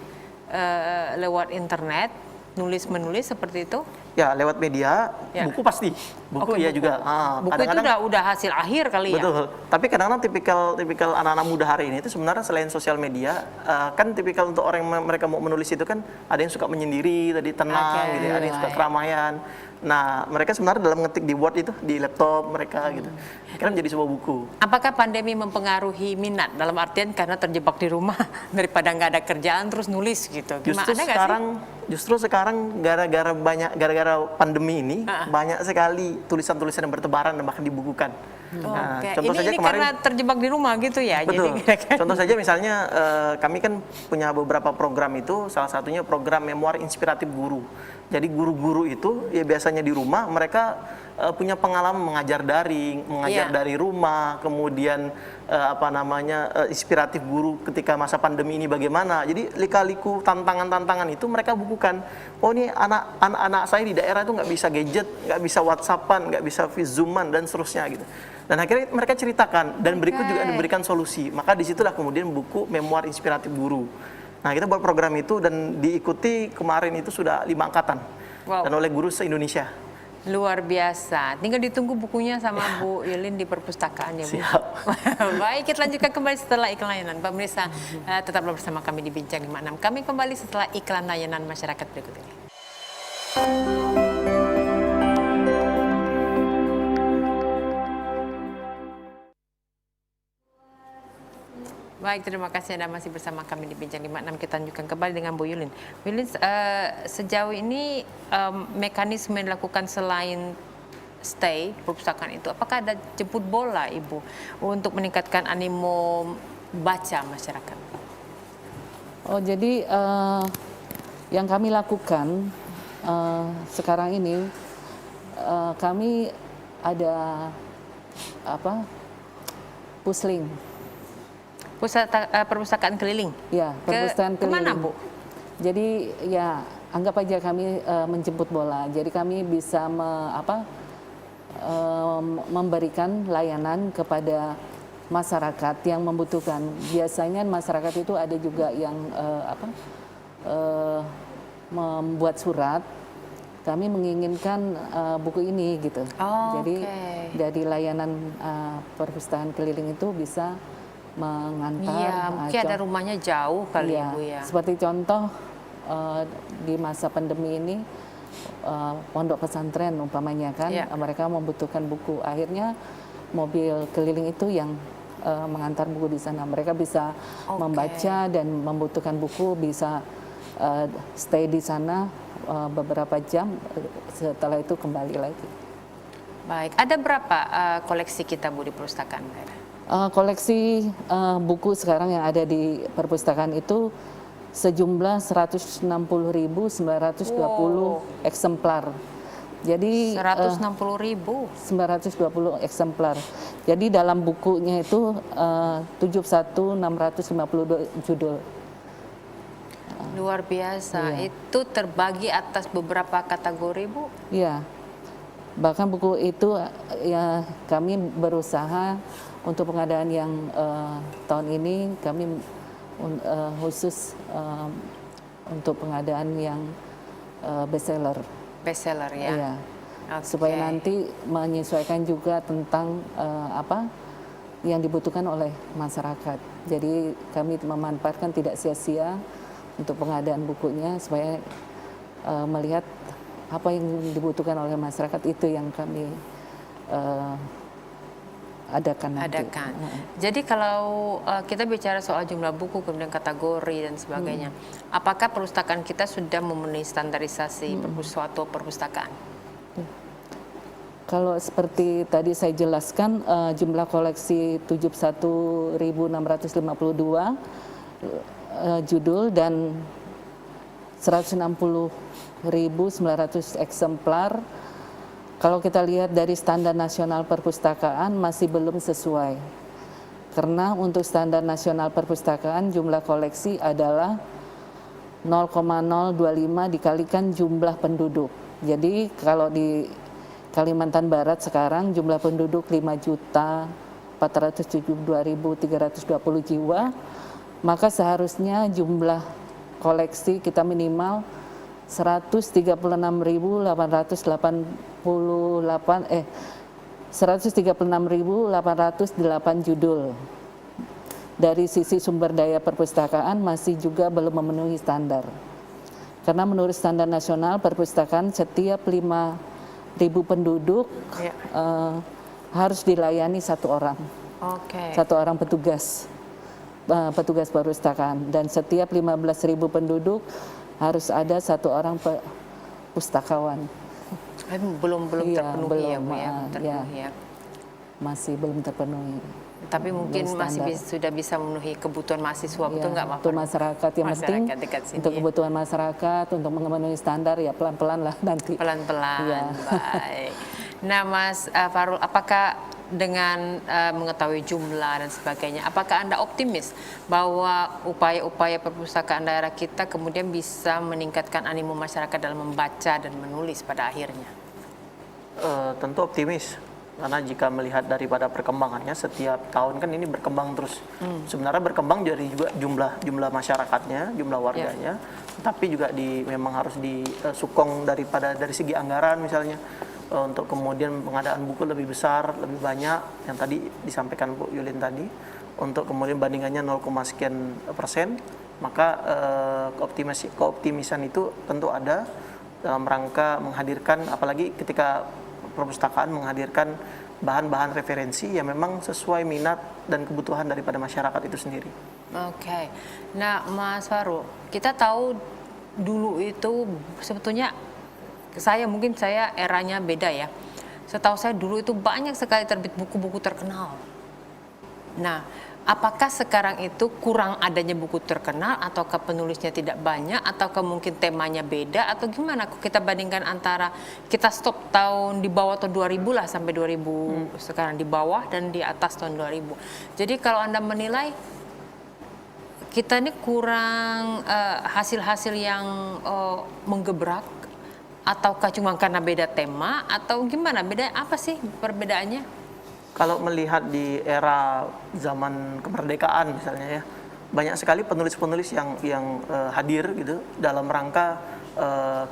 lewat internet, nulis-menulis seperti itu. Ya, lewat media, Ya. buku pasti. Buku Oke, ya juga. Buku itu Kadang-kadang udah hasil akhir kali ya. betul. Tapi kadang-kadang tipikal anak-anak muda hari ini itu sebenarnya selain sosial media, kan tipikal untuk orang yang mereka mau menulis itu kan ada yang suka menyendiri, tadi tenang, Oke, gitu, ada yang suka baik. keramaian. Nah, mereka sebenarnya dalam ngetik di Word itu di laptop mereka gitu. Akhirnya menjadi sebuah buku. Apakah pandemi mempengaruhi minat dalam artian karena terjebak di rumah daripada nggak ada kerjaan terus nulis gitu? Gimana ada nggak sih? Justru sekarang gara-gara pandemi ini banyak sekali tulisan-tulisan yang bertebaran dan bahkan dibukukan. Nah, Oke. contoh Ini, saja ini kemarin, karena terjebak di rumah gitu ya. betul. Jadi kira-kira. Contoh saja misalnya kami kan punya beberapa program itu, salah satunya program Memoir Inspiratif Guru. Jadi guru-guru itu ya biasanya di rumah mereka punya pengalaman mengajar daring, mengajar Iya. dari rumah, kemudian inspiratif guru ketika masa pandemi ini bagaimana. Jadi lika-liku tantangan-tantangan itu mereka bukukan. Oh ini anak-anak saya di daerah itu nggak bisa gadget, nggak bisa WhatsAppan, nggak bisa Zooman dan seterusnya gitu. Dan akhirnya mereka ceritakan dan berikut juga diberikan solusi. Maka disitulah kemudian buku Memoir Inspiratif Guru. Nah kita buat program itu dan diikuti kemarin itu sudah 5 angkatan Wow. dan oleh guru se-Indonesia. Luar biasa. Tinggal ditunggu bukunya sama Bu Yulin di perpustakaan ya, Bu. Siap. Baik, kita lanjutkan kembali setelah iklan layanan. Pemirsa, tetaplah bersama kami di Bincang 56. Kami kembali setelah iklan layanan masyarakat berikut ini. Baik, terima kasih Anda masih bersama kami di Bincang 56. Kita lanjutkan kembali dengan Bu Yulin. Bu Yulin, sejauh ini mekanisme yang dilakukan selain stay perpustakaan itu, apakah ada jemput bola Ibu untuk meningkatkan animo baca masyarakat? Oh, jadi yang kami lakukan sekarang ini kami ada pusling. Perpustakaan keliling? Ya, perpustakaan keliling. Kemana, Bu? Jadi ya anggap aja kami menjemput bola. Jadi kami bisa memberikan layanan kepada masyarakat yang membutuhkan. Biasanya masyarakat itu ada juga yang membuat surat. Kami menginginkan buku ini gitu. Oh, jadi okay. dari layanan perpustakaan keliling itu bisa mengantar. Iya, mungkin ada rumahnya jauh kali ya, Ibu ya. seperti contoh di masa pandemi ini pondok pesantren umpamanya kan, Ya. mereka membutuhkan buku. Akhirnya mobil keliling itu yang mengantar buku di sana. Mereka bisa membaca dan membutuhkan buku, bisa stay di sana beberapa jam, setelah itu kembali lagi. Baik, ada berapa koleksi kita Bu di perpustakaan daerah? Koleksi buku sekarang yang ada di perpustakaan itu sejumlah 160.920 eksemplar. Jadi 160.000. 920 eksemplar. Jadi dalam bukunya itu 71.652 judul. Luar biasa. Iya. Itu terbagi atas beberapa kategori, Bu? Iya. Bahkan buku itu ya kami berusaha untuk pengadaan yang tahun ini kami khusus untuk pengadaan yang bestseller. Bestseller ya. Iya. Oke. Supaya nanti menyesuaikan juga tentang apa yang dibutuhkan oleh masyarakat. Jadi kami memanfaatkan tidak sia-sia untuk pengadaan bukunya supaya melihat apa yang dibutuhkan oleh masyarakat, itu yang kami adakan nanti. Jadi kalau kita bicara soal jumlah buku, kemudian kategori dan sebagainya, apakah perpustakaan kita sudah memenuhi standarisasi suatu perpustakaan? Kalau seperti tadi saya jelaskan, jumlah koleksi 71.652 judul dan 160.900 eksemplar. Kalau kita lihat dari standar nasional perpustakaan masih belum sesuai. Karena untuk standar nasional perpustakaan jumlah koleksi adalah 0,025 dikalikan jumlah penduduk. Jadi kalau di Kalimantan Barat sekarang jumlah penduduk 5.472.320 jiwa, maka seharusnya jumlah koleksi kita minimal 136.808 judul. Dari sisi sumber daya perpustakaan masih juga belum memenuhi standar. Karena menurut standar nasional perpustakaan setiap 5.000 penduduk harus dilayani satu orang. Satu orang petugas perpustakaan, dan setiap 15.000 penduduk harus ada satu orang pustakawan. Belum terpenuhi belum, ya Bu ya, terpenuhi ya. masih belum terpenuhi. Tapi mungkin Belum masih standar. sudah bisa memenuhi kebutuhan mahasiswa, betul Ya, nggak Mbak untuk Farul? masyarakat yang penting Masyarakat dekat sini untuk ya. kebutuhan masyarakat untuk memenuhi standar ya pelan-pelan lah nanti. Pelan-pelan, Iya. baik. Nah, Mas Farul, apakah dengan mengetahui jumlah dan sebagainya, apakah Anda optimis bahwa upaya-upaya perpustakaan daerah kita kemudian bisa meningkatkan animo masyarakat dalam membaca dan menulis pada akhirnya? Tentu optimis, karena jika melihat daripada perkembangannya setiap tahun kan ini berkembang terus. Sebenarnya berkembang dari juga jumlah masyarakatnya, jumlah warganya, tapi juga memang harus disukong dari segi anggaran misalnya, untuk kemudian pengadaan buku lebih besar, lebih banyak yang tadi disampaikan Bu Yulin tadi, untuk kemudian bandingannya 0, sekian persen, maka keoptimisan itu tentu ada dalam rangka menghadirkan, apalagi ketika perpustakaan menghadirkan bahan-bahan referensi yang memang sesuai minat dan kebutuhan daripada masyarakat itu sendiri. Oke. Nah, Mas Farul, kita tahu dulu itu sebetulnya mungkin saya eranya beda ya. Setahu saya dulu itu banyak sekali terbit buku-buku terkenal. Nah, apakah sekarang itu kurang adanya buku terkenal, ataukah penulisnya tidak banyak, ataukah mungkin temanya beda, atau gimana? Kita bandingkan antara kita stop tahun di bawah tahun 2000 lah sampai 2000 sekarang di bawah dan di atas tahun 2000. Jadi kalau Anda menilai kita ini kurang hasil-hasil yang menggebrak, ataukah cuma karena beda tema, atau gimana? Beda apa sih perbedaannya? Kalau melihat di era zaman kemerdekaan misalnya ya, banyak sekali penulis-penulis yang hadir gitu dalam rangka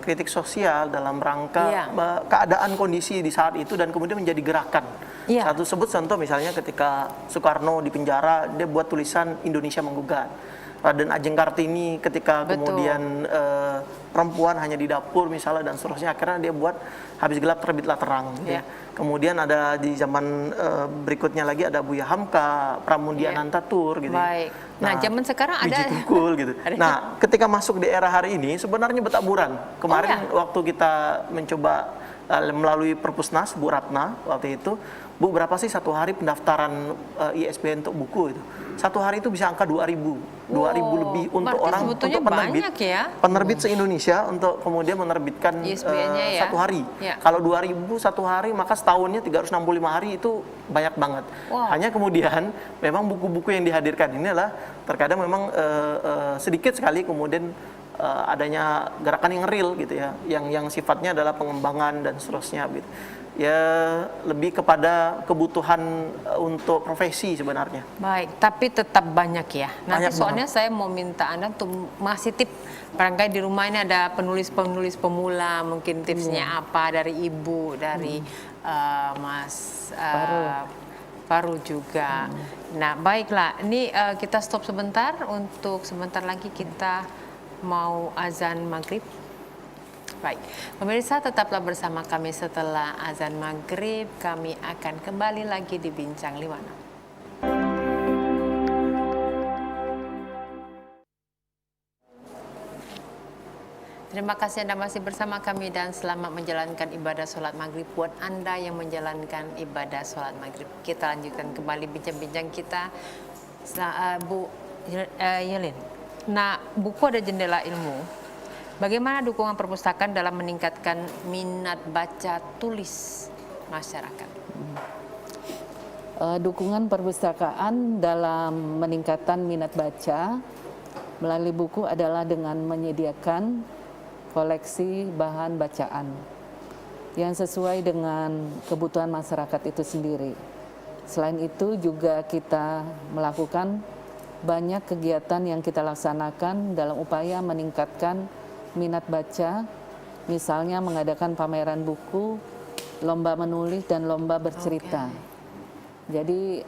kritik sosial, dalam rangka keadaan kondisi di saat itu dan kemudian menjadi gerakan. Iya. Sebut contoh misalnya ketika Soekarno di penjara, dia buat tulisan Indonesia Menggugat. Raden Ajeng Kartini ketika kemudian perempuan hanya di dapur misalnya dan seterusnya, akhirnya dia buat Habis Gelap Terbitlah Terang gitu ya. Kemudian ada di zaman berikutnya lagi ada Buya Hamka, Pramudia Nantatur gitu. Baik. Nah, zaman sekarang ada Biji Tunggul gitu. Nah, ketika masuk di era hari ini sebenarnya bertaburan. Kemarin waktu kita mencoba melalui Perpusnas Bu Ratna waktu itu, Bu, berapa sih satu hari pendaftaran ISBN untuk buku itu? Satu hari itu bisa angka 2.000 lebih untuk orang, untuk penerbit, penerbit se-Indonesia untuk kemudian menerbitkan satu hari. Kalau 2.000 satu hari, maka setahunnya 365 hari, itu banyak banget. Hanya kemudian memang buku-buku yang dihadirkan ini adalah terkadang memang sedikit sekali kemudian adanya gerakan yang real gitu ya, yang sifatnya adalah pengembangan dan seterusnya gitu. Ya lebih kepada kebutuhan untuk profesi sebenarnya. Baik, tapi tetap banyak ya. Nanti Banyak soalnya saya mau minta Anda untuk masih tip, barangkali di rumah ini ada penulis-penulis pemula, mungkin tipsnya apa dari Ibu, dari Mas Farul juga. Nah, baiklah, ini kita stop sebentar, untuk sebentar lagi kita mau azan maghrib. Baik, pemirsa tetaplah bersama kami setelah azan maghrib, kami akan kembali lagi di Bincang 56. Terima kasih Anda masih bersama kami dan selamat menjalankan ibadah sholat maghrib buat Anda yang menjalankan ibadah sholat maghrib. Kita lanjutkan kembali bincang-bincang kita, Bu Yulin. Nah, buku ada jendela ilmu. Bagaimana dukungan perpustakaan dalam meningkatkan minat baca tulis masyarakat? Dukungan perpustakaan dalam meningkatkan minat baca melalui buku adalah dengan menyediakan koleksi bahan bacaan yang sesuai dengan kebutuhan masyarakat itu sendiri. Selain itu juga kita melakukan banyak kegiatan yang kita laksanakan dalam upaya meningkatkan minat baca, misalnya mengadakan pameran buku, lomba menulis dan lomba bercerita. Jadi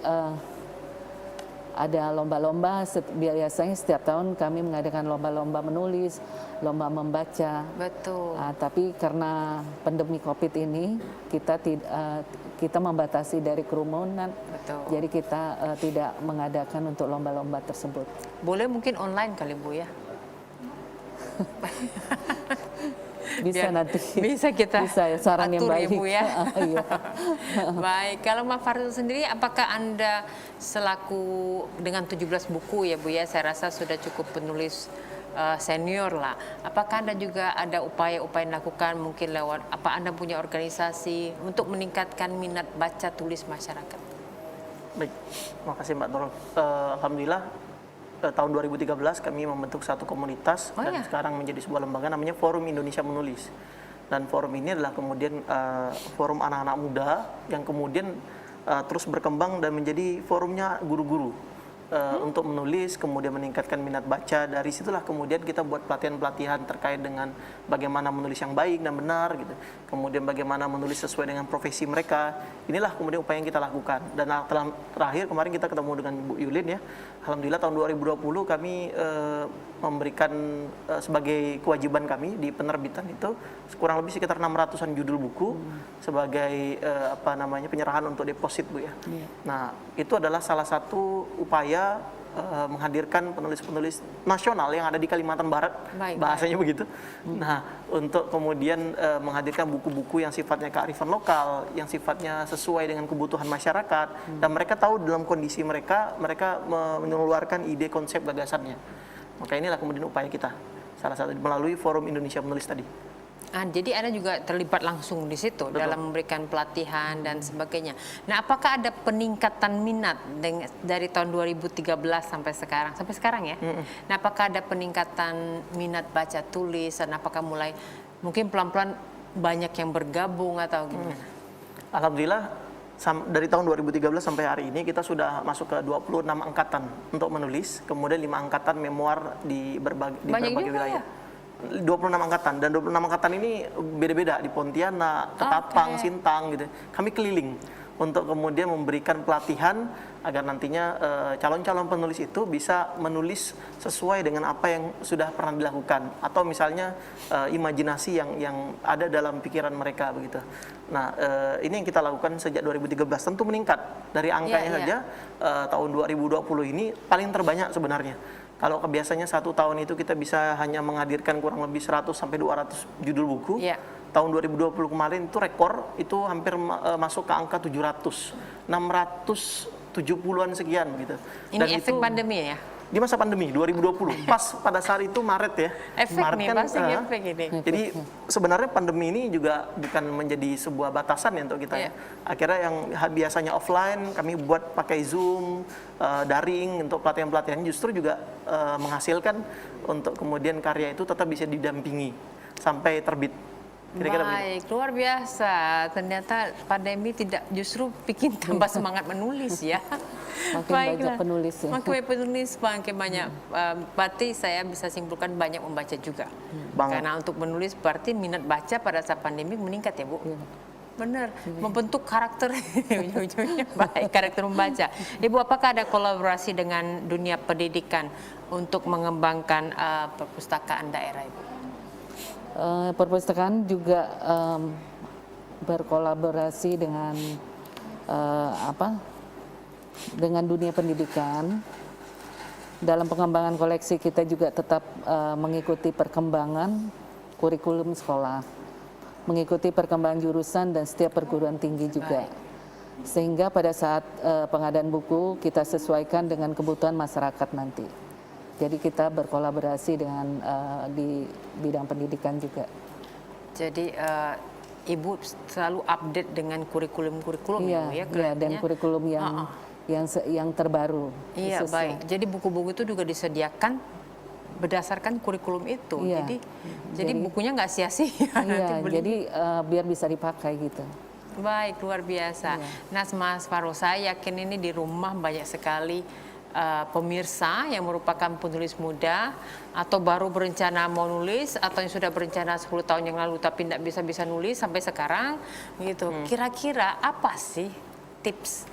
ada lomba-lomba, biasanya setiap tahun kami mengadakan lomba-lomba menulis, lomba membaca. Betul. Tapi karena pandemi COVID ini kita membatasi dari kerumunan. Betul. Jadi kita tidak mengadakan untuk lomba-lomba tersebut. Boleh mungkin online kali Bu ya? Bisa nanti. Bisa kita Bisa ya, saran yang atur baik. ya Bu ya. Iya. Baik, kalau Mbak Farid sendiri, apakah Anda selaku dengan 17 buku ya Bu ya, saya rasa sudah cukup penulis senior lah. Apakah Anda juga ada upaya-upaya yang dilakukan mungkin lewat apa Anda punya organisasi untuk meningkatkan minat baca tulis masyarakat? Baik, makasih Mbak Nurul. Alhamdulillah tahun 2013 kami membentuk satu komunitas dan sekarang menjadi sebuah lembaga namanya Forum Indonesia Menulis. Dan forum ini adalah kemudian forum anak-anak muda yang kemudian terus berkembang dan menjadi forumnya guru-guru untuk menulis, kemudian meningkatkan minat baca. Dari situlah kemudian kita buat pelatihan-pelatihan terkait dengan bagaimana menulis yang baik dan benar gitu. Kemudian bagaimana menulis sesuai dengan profesi mereka. Inilah kemudian upaya yang kita lakukan. Dan terakhir kemarin kita ketemu dengan Bu Yulin ya. Alhamdulillah tahun 2020 kami memberikan sebagai kewajiban kami di penerbitan itu kurang lebih sekitar 600-an judul buku sebagai penyerahan untuk deposit Bu ya. Nah, itu adalah salah satu upaya menghadirkan penulis-penulis nasional yang ada di Kalimantan Barat, bahasanya begitu. Nah, untuk kemudian menghadirkan buku-buku yang sifatnya kearifan lokal, yang sifatnya sesuai dengan kebutuhan masyarakat, dan mereka tahu dalam kondisi mereka mengeluarkan ide, konsep, gagasannya. Maka inilah kemudian upaya kita, salah satu melalui Forum Indonesia Menulis tadi. Jadi Anda juga terlibat langsung di situ dalam memberikan pelatihan dan sebagainya. Nah, apakah ada peningkatan minat dari tahun 2013 sampai sekarang ya? Nah, apakah ada peningkatan minat baca tulis dan apakah mulai mungkin pelan-pelan banyak yang bergabung atau gimana? Alhamdulillah dari tahun 2013 sampai hari ini kita sudah masuk ke 26 angkatan untuk menulis, kemudian 5 angkatan memoir di berbagai wilayah. Ya? 26 angkatan, dan 26 angkatan ini beda-beda di Pontianak, Ketapang, Sintang gitu. Kami keliling untuk kemudian memberikan pelatihan agar nantinya calon-calon penulis itu bisa menulis sesuai dengan apa yang sudah pernah dilakukan atau misalnya imajinasi yang ada dalam pikiran mereka begitu. Nah, ini yang kita lakukan sejak 2013, tentu meningkat dari angkanya saja. Tahun 2020 ini paling terbanyak sebenarnya. Kalau biasanya satu tahun itu kita bisa hanya menghadirkan kurang lebih 100 sampai 200 judul buku. Tahun 2020 kemarin itu rekor, itu hampir masuk ke angka 700, 670-an sekian gitu. Ini efek pandemi ya? Di masa pandemi 2020, pas pada saat itu Maret ya. Efek Maret nih, kan, pasti efek ini. Jadi sebenarnya pandemi ini juga bukan menjadi sebuah batasan ya untuk kita ya. Akhirnya yang biasanya offline kami buat pakai Zoom, daring untuk pelatihan-pelatihan justru juga menghasilkan untuk kemudian karya itu tetap bisa didampingi sampai terbit. Kira-kira baik, luar biasa. Ternyata pandemi tidak justru bikin tambah semangat menulis ya. Makin banyak penulis ya. Makin banyak penulis, makin banyak. Berarti saya bisa simpulkan banyak membaca juga. Karena untuk menulis berarti minat baca pada saat pandemi meningkat ya Bu? Benar, membentuk karakter ujung-ujungnya baik, karakter membaca. Ibu, apakah ada kolaborasi dengan dunia pendidikan untuk mengembangkan perpustakaan daerah Ibu? Perpustakaan juga berkolaborasi dengan dengan dunia pendidikan. Dalam pengembangan koleksi kita juga tetap mengikuti perkembangan kurikulum sekolah, mengikuti perkembangan jurusan dan setiap perguruan tinggi juga. Sehingga pada saat pengadaan buku kita sesuaikan dengan kebutuhan masyarakat nanti. Jadi kita berkolaborasi dengan di bidang pendidikan juga. Jadi Ibu selalu update dengan kurikulum-kurikulum ya, dan kurikulum yang terbaru. Iya, baik. Jadi buku-buku itu juga disediakan berdasarkan kurikulum itu. Jadi bukunya nggak sia-sia. Iya, jadi biar bisa dipakai gitu. Baik, luar biasa. Nah, Mas Faro, saya yakin ini di rumah banyak sekali pemirsa yang merupakan penulis muda atau baru berencana mau nulis atau yang sudah berencana 10 tahun yang lalu tapi tidak bisa nulis sampai sekarang gitu. Kira-kira apa sih tips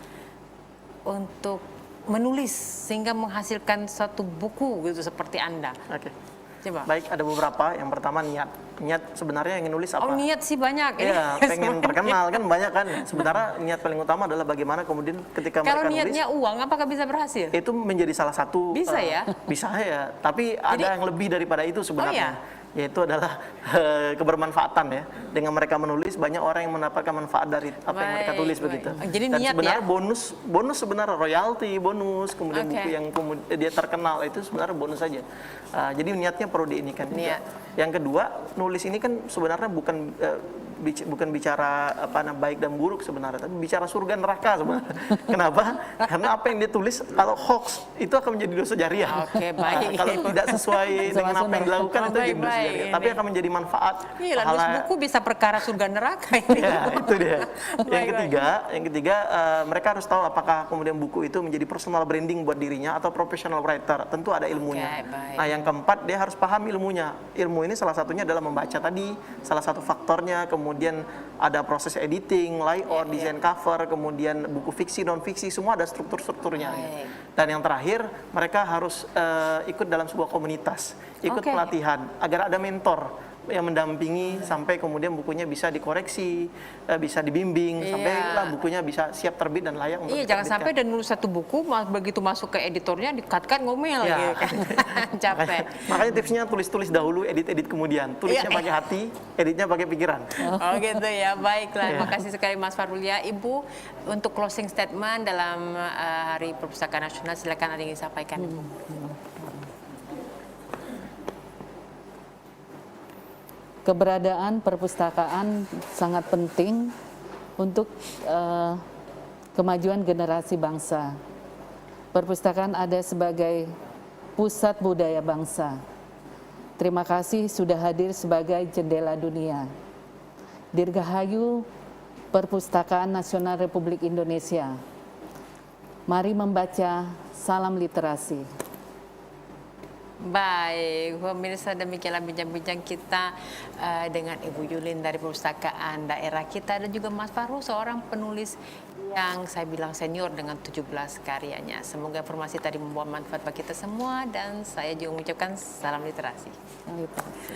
untuk menulis sehingga menghasilkan satu buku gitu seperti Anda? Oke. Coba. Baik, ada beberapa. Yang pertama niat. Niat sebenarnya yang nulis apa? Oh, niat sih banyak. Iya, pengen terkenal kan banyak kan. Sebenarnya niat paling utama adalah bagaimana kemudian ketika kalau mereka niatnya nulis, uang, apakah bisa berhasil? itu menjadi salah satu. Bisa ya? Bisa ya. Tapi ada yang lebih daripada itu sebenarnya. yaitu adalah kebermanfaatan ya. Dengan mereka menulis, banyak orang yang mendapatkan manfaat dari apa yang mereka Baik, tulis baik. begitu. Jadi Dan niat sebenarnya ya? bonus sebenarnya royalti, bonus, kemudian Oke. buku yang dia terkenal itu sebenarnya bonus saja. Jadi niatnya perlu diinikan juga. Niat. Yang kedua, nulis ini kan sebenarnya bukan bicara baik dan buruk sebenarnya, tapi bicara surga neraka sebenarnya. Kenapa? Karena apa yang dia tulis kalau hoax itu akan menjadi dosa jariah. Oke, baik. Kalau tidak sesuai dengan apa yang dilakukan itu jadi dosa Baik, jariah. ini. Tapi akan menjadi manfaat. Iya, nulis buku bisa perkara surga neraka ini. Ya, itu dia. Baik, Yang ketiga, mereka harus tahu apakah kemudian buku itu menjadi personal branding buat dirinya atau professional writer. Tentu ada ilmunya. Oke, baik. Nah, yang keempat, dia harus paham ilmunya. Ilmu ini salah satunya adalah membaca tadi, salah satu faktornya. Kemudian ada proses editing, layout, desain cover, kemudian buku fiksi, non fiksi, semua ada struktur-strukturnya. Baik. Dan yang terakhir, mereka harus ikut dalam sebuah komunitas, ikut Oke. pelatihan, agar ada mentor yang mendampingi sampai kemudian bukunya bisa dikoreksi, bisa dibimbing, Iya. sampailah bukunya bisa siap terbit dan layak untuk Iya, jangan diterbitkan. sampai dan nulis satu buku, begitu masuk ke editornya dikatkan ngomel Ya. gitu kan. Capek. Makanya tipsnya tulis-tulis dahulu, edit-edit kemudian. Tulisnya Iya. pakai hati, editnya pakai pikiran. Oh gitu ya, baiklah. Ya. Makasih sekali Mas Farul ya. Ibu, untuk closing statement dalam Hari Perpustakaan Nasional, silakan ada yang ingin sampaikan. Ibu. Keberadaan perpustakaan sangat penting untuk kemajuan generasi bangsa. Perpustakaan ada sebagai pusat budaya bangsa. Terima kasih sudah hadir sebagai jendela dunia. Dirgahayu Perpustakaan Nasional Republik Indonesia. Mari membaca, salam literasi. Baik, pemirsa, demikianlah bincang-bincang kita dengan Ibu Yulin dari Perpustakaan Daerah kita dan juga Mas Farul, seorang penulis yang saya bilang senior dengan 17 karyanya. Semoga informasi tadi membawa manfaat bagi kita semua dan saya juga mengucapkan salam literasi. Salam literasi.